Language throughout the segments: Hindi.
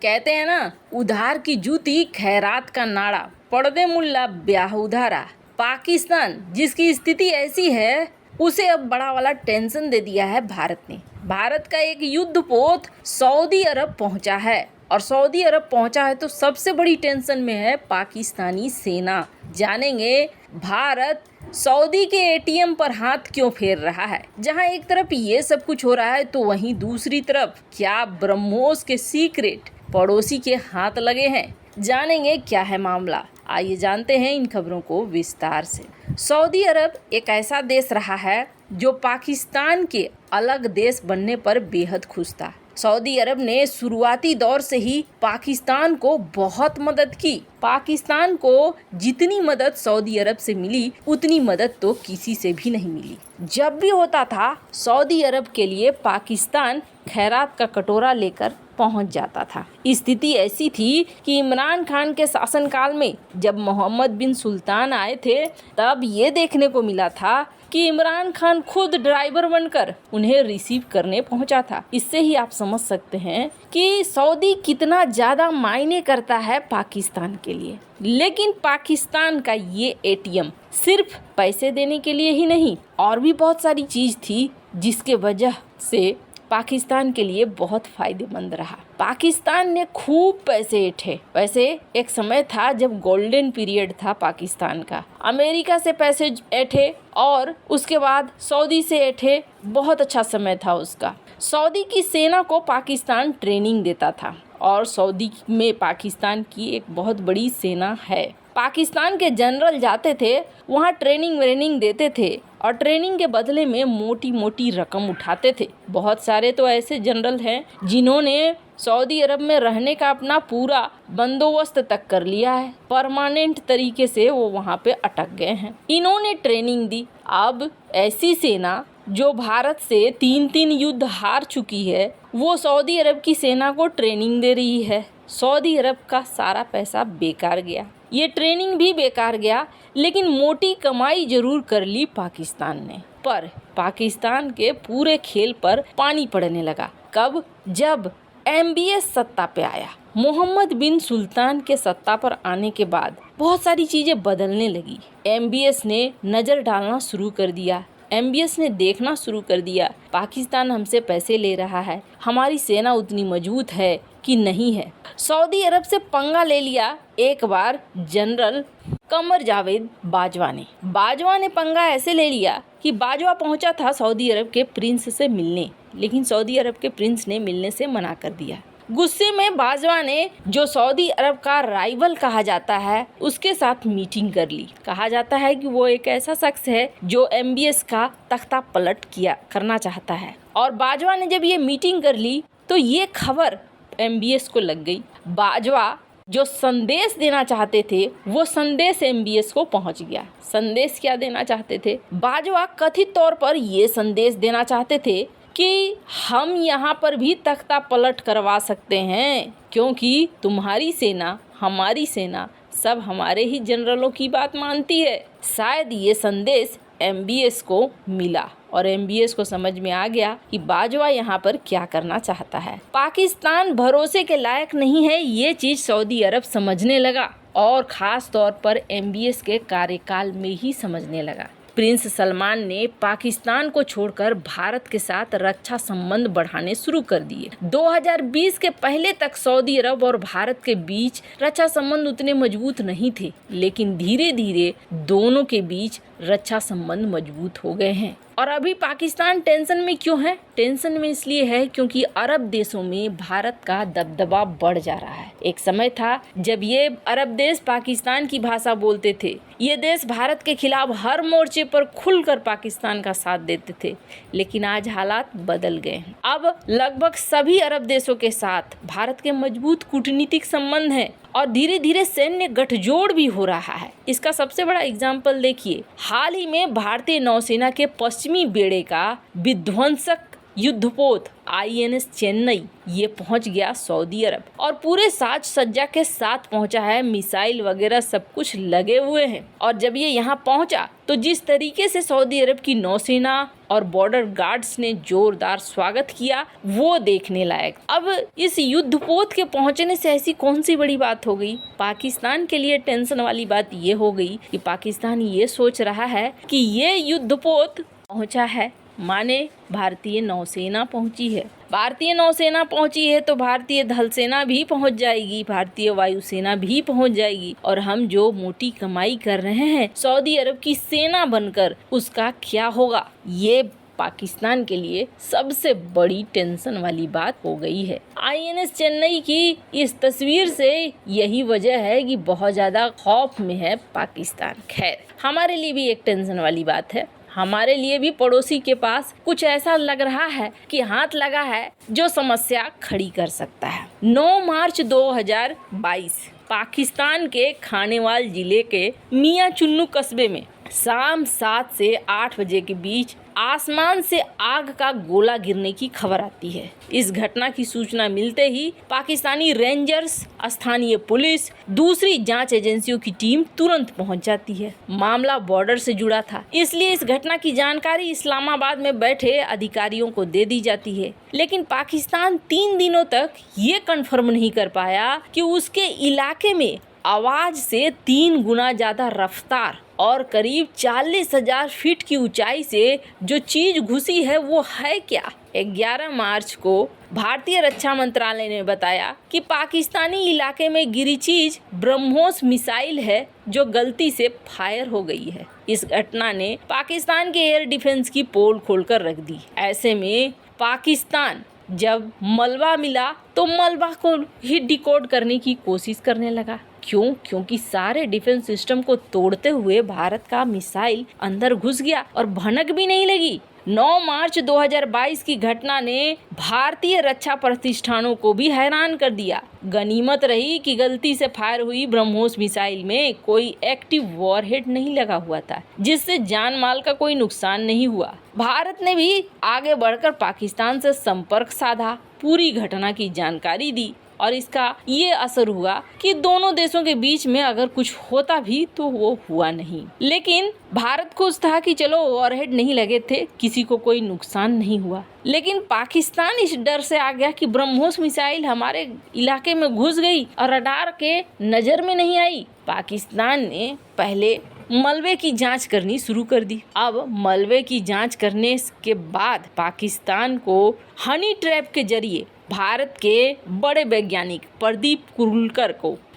कहते हैं ना, उधार की जूती खैरात का नाड़ा, पढ़ दे मुल्ला ब्याह उधारा। पाकिस्तान जिसकी स्थिति ऐसी है, उसे अब बड़ा वाला टेंशन दे दिया है भारत ने। भारत का एक युद्धपोत सऊदी अरब पहुंचा है, और सऊदी अरब पहुंचा है तो सबसे बड़ी टेंशन में है पाकिस्तानी सेना। जानेंगे भारत सऊदी के एटीएम पर हाथ क्यों फेर रहा है। जहां एक तरफ ये सब कुछ हो रहा है तो वहीं दूसरी तरफ क्या ब्रह्मोस के सीक्रेट पड़ोसी के हाथ लगे हैं। जानेंगे क्या है मामला, आइए जानते हैं इन खबरों को विस्तार से। सऊदी अरब एक ऐसा देश रहा है जो पाकिस्तान के अलग देश बनने पर बेहद खुश था। सऊदी अरब ने शुरुआती दौर से ही पाकिस्तान को बहुत मदद की। पाकिस्तान को जितनी मदद सऊदी अरब से मिली उतनी मदद तो किसी से भी नहीं मिली। जब भी होता था सऊदी अरब के लिए पाकिस्तान खैरात का कटोरा लेकर पहुंच जाता था। स्थिति ऐसी थी कि इमरान खान के शासनकाल में जब मोहम्मद बिन सुल्तान आए थे तब ये देखने को मिला था कि इमरान खान खुद ड्राइवर बनकर उन्हें रिसीव करने पहुंचा था। इससे ही आप समझ सकते हैं कि सऊदी कितना ज़्यादा मायने करता है पाकिस्तान के लिए। लेकिन पाकिस्तान का ये एटीएम सिर्फ पैसे देने के लिए ही नहीं, और भी बहुत सारी चीज़ थी जिसके वजह से पाकिस्तान के लिए बहुत फायदेमंद रहा। पाकिस्तान ने खूब पैसे ऐंठे। वैसे एक समय था जब गोल्डन पीरियड था पाकिस्तान का। अमेरिका से पैसे ऐंठे और उसके बाद सऊदी से ऐंठे, बहुत अच्छा समय था उसका। सऊदी की सेना को पाकिस्तान ट्रेनिंग देता था, और सऊदी में पाकिस्तान की एक बहुत बड़ी सेना है। पाकिस्तान के जनरल जाते थे वहाँ, ट्रेनिंग देते थे, और ट्रेनिंग के बदले में मोटी मोटी रकम उठाते थे। बहुत सारे तो ऐसे जनरल हैं जिन्होंने सऊदी अरब में रहने का अपना पूरा बंदोबस्त तक कर लिया है। परमानेंट तरीके से वो वहाँ पे अटक गए हैं। इन्होंने ट्रेनिंग दी। अब ऐसी सेना जो भारत से 3 युद्ध हार चुकी है, वो सऊदी अरब की सेना को ट्रेनिंग दे रही है। सऊदी अरब का सारा पैसा बेकार गया, ये ट्रेनिंग भी बेकार गया, लेकिन मोटी कमाई जरूर कर ली पाकिस्तान ने। पर पाकिस्तान के पूरे खेल पर पानी पड़ने लगा। कब? जब MBS सत्ता पे आया। मोहम्मद बिन सुल्तान के सत्ता पर आने के बाद बहुत सारी चीज़ें बदलने लगी। MBS ने नज़र डालना शुरू कर दिया। MBS ने देखना शुरू कर दिया पाकिस्तान हमसे पैसे ले रहा है, हमारी सेना उतनी मजबूत है कि नहीं है। सऊदी अरब से पंगा ले लिया एक बार जनरल कमर जावेद बाजवा ने पंगा ऐसे ले लिया कि बाजवा पहुंचा था सऊदी अरब के प्रिंस से मिलने, लेकिन सऊदी अरब के प्रिंस ने मिलने से मना कर दिया। गुस्से में बाजवा ने, जो सऊदी अरब का राइवल कहा जाता है, उसके साथ मीटिंग कर ली। कहा जाता है कि वो एक ऐसा शख्स है जो MBS का तख्ता पलट करना चाहता है। और बाजवा ने जब ये मीटिंग कर ली तो ये खबर MBS को लग गई। बाजवा जो संदेश देना चाहते थे वो संदेश MBS को पहुंच गया। संदेश क्या देना चाहते थे? बाजवा कथित तौर पर ये संदेश देना चाहते थे कि हम यहाँ पर भी तख्ता पलट करवा सकते हैं, क्योंकि तुम्हारी सेना, हमारी सेना, सब हमारे ही जनरलों की बात मानती है। शायद ये संदेश MBS को मिला और MBS को समझ में आ गया कि बाजवा यहाँ पर क्या करना चाहता है। पाकिस्तान भरोसे के लायक नहीं है, ये चीज़ सऊदी अरब समझने लगा, और ख़ास तौर पर MBS के कार्यकाल में ही समझने लगा। प्रिंस सलमान ने पाकिस्तान को छोड़कर भारत के साथ रक्षा संबंध बढ़ाने शुरू कर दिए। 2020 के पहले तक सऊदी अरब और भारत के बीच रक्षा संबंध उतने मजबूत नहीं थे, लेकिन धीरे धीरे दोनों के बीच रक्षा संबंध मजबूत हो गए हैं। और अभी पाकिस्तान टेंशन में क्यों है? टेंशन में इसलिए है क्योंकि अरब देशों में भारत का दबदबा बढ़ जा रहा है। एक समय था जब ये अरब देश पाकिस्तान की भाषा बोलते थे, ये देश भारत के खिलाफ हर मोर्चे पर खुलकर पाकिस्तान का साथ देते थे, लेकिन आज हालात बदल गए हैं। अब लगभग सभी अरब देशों के साथ भारत के मजबूत कूटनीतिक संबंध हैं, और धीरे धीरे सैन्य गठजोड़ भी हो रहा है। इसका सबसे बड़ा एग्जाम्पल देखिए, हाल ही में भारतीय नौसेना के पश्चिमी बेड़े का विध्वंसक युद्धपोत INS चेन्नई ये पहुंच गया सऊदी अरब और पूरे साज सज्जा के साथ पहुंचा है। मिसाइल वगैरह सब कुछ लगे हुए हैं और जब ये यहाँ पहुंचा तो जिस तरीके से सऊदी अरब की नौसेना और बॉर्डर गार्ड्स ने जोरदार स्वागत किया वो देखने लायक। अब इस युद्धपोत के पहुंचने से ऐसी कौन सी बड़ी बात हो गई? पाकिस्तान के लिए टेंशन वाली बात ये हो गई कि पाकिस्तान ये सोच रहा है कि ये युद्धपोत पहुंचा है माने भारतीय नौसेना पहुंची है। भारतीय नौसेना पहुंची है तो भारतीय थल सेना भी पहुंच जाएगी, भारतीय वायुसेना भी पहुंच जाएगी और हम जो मोटी कमाई कर रहे हैं सऊदी अरब की सेना बनकर, उसका क्या होगा? ये पाकिस्तान के लिए सबसे बड़ी टेंशन वाली बात हो गई है। INS चेन्नई की इस तस्वीर से यही वजह है कि बहुत ज्यादा खौफ में है पाकिस्तान। खैर, हमारे लिए भी एक टेंशन वाली बात है। हमारे लिए भी पड़ोसी के पास कुछ ऐसा लग रहा है कि हाथ लगा है जो समस्या खड़ी कर सकता है। 9 मार्च 2022 पाकिस्तान के खानेवाल जिले के मियां चुन्नू कस्बे में शाम 7 से 8 बजे के बीच आसमान से आग का गोला गिरने की खबर आती है। इस घटना की सूचना मिलते ही पाकिस्तानी रेंजर्स, स्थानीय पुलिस, दूसरी जांच एजेंसियों की टीम तुरंत पहुंच जाती है। मामला बॉर्डर से जुड़ा था, इसलिए इस घटना की जानकारी इस्लामाबाद में बैठे अधिकारियों को दे दी जाती है। लेकिन पाकिस्तान 3 दिनों तक ये कंफर्म नहीं कर पाया कि उसके इलाके में आवाज से 3 गुना ज्यादा रफ्तार और करीब 40,000 फीट की ऊंचाई से जो चीज घुसी है वो है क्या। 11 मार्च को भारतीय रक्षा मंत्रालय ने बताया कि पाकिस्तानी इलाके में गिरी चीज ब्रह्मोस मिसाइल है जो गलती से फायर हो गई है। इस घटना ने पाकिस्तान के एयर डिफेंस की पोल खोलकर रख दी। ऐसे में पाकिस्तान जब मलबा मिला तो मलबा को ही डिकोड करने की कोशिश करने लगा। क्यों? क्योंकि सारे डिफेंस सिस्टम को तोड़ते हुए भारत का मिसाइल अंदर घुस गया और भनक भी नहीं लगी। 9 मार्च 2022 की घटना ने भारतीय रक्षा प्रतिष्ठानों को भी हैरान कर दिया। गनीमत रही कि गलती से फायर हुई ब्रह्मोस मिसाइल में कोई एक्टिव वॉरहेड नहीं लगा हुआ था, जिससे जान माल का कोई नुकसान नहीं हुआ। भारत ने भी आगे बढ़कर पाकिस्तान से संपर्क साधा, पूरी घटना की जानकारी दी और इसका ये असर हुआ कि दोनों देशों के बीच में अगर कुछ होता भी तो वो हुआ नहीं। लेकिन भारत खुश था कि चलो वॉरहेड नहीं लगे थे, किसी को कोई नुकसान नहीं हुआ। लेकिन पाकिस्तान इस डर से आ गया कि ब्रह्मोस मिसाइल हमारे इलाके में घुस गई और रडार के नजर में नहीं आई। पाकिस्तान ने पहले मलबे की जांच करनी शुरू कर दी। अब मलबे की जांच करने के बाद पाकिस्तान को हनी ट्रैप के जरिए भारत के बड़े वैज्ञानिक प्रदीप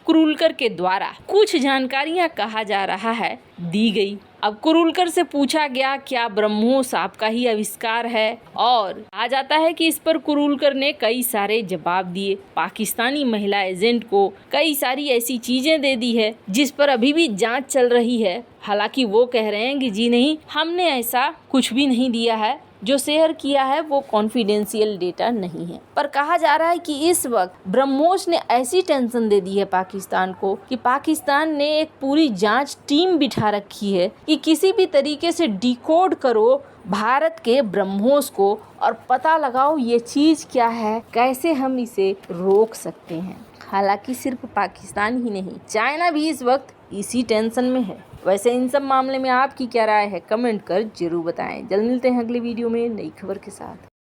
कुरुलकर के द्वारा कुछ जानकारियां कहा जा रहा है दी गई। अब कुरुलकर से पूछा गया क्या ब्रह्मोस आपका ही आविष्कार है, और कहा जाता है कि इस पर कुरुलकर ने कई सारे जवाब दिए। पाकिस्तानी महिला एजेंट को कई सारी ऐसी चीजें दे दी है जिस पर अभी भी जांच चल रही है। हालांकि वो कह रहे हैं कि जी नहीं, हमने ऐसा कुछ भी नहीं दिया है, जो शेयर किया है वो कॉन्फिडेंशियल डेटा नहीं है। पर कहा जा रहा है कि इस वक्त ब्रह्मोस ने ऐसी टेंशन दे दी है पाकिस्तान को कि पाकिस्तान ने एक पूरी जांच टीम बिठा रखी है कि किसी भी तरीके से डिकोड करो भारत के ब्रह्मोस को और पता लगाओ ये चीज क्या है, कैसे हम इसे रोक सकते हैं। हालांकि सिर्फ पाकिस्तान ही नहीं, चाइना भी इस वक्त इसी टेंशन में है। वैसे इन सब मामले में आपकी क्या राय है, कमेंट कर जरूर बताएं। जल्द मिलते हैं अगली वीडियो में नई खबर के साथ।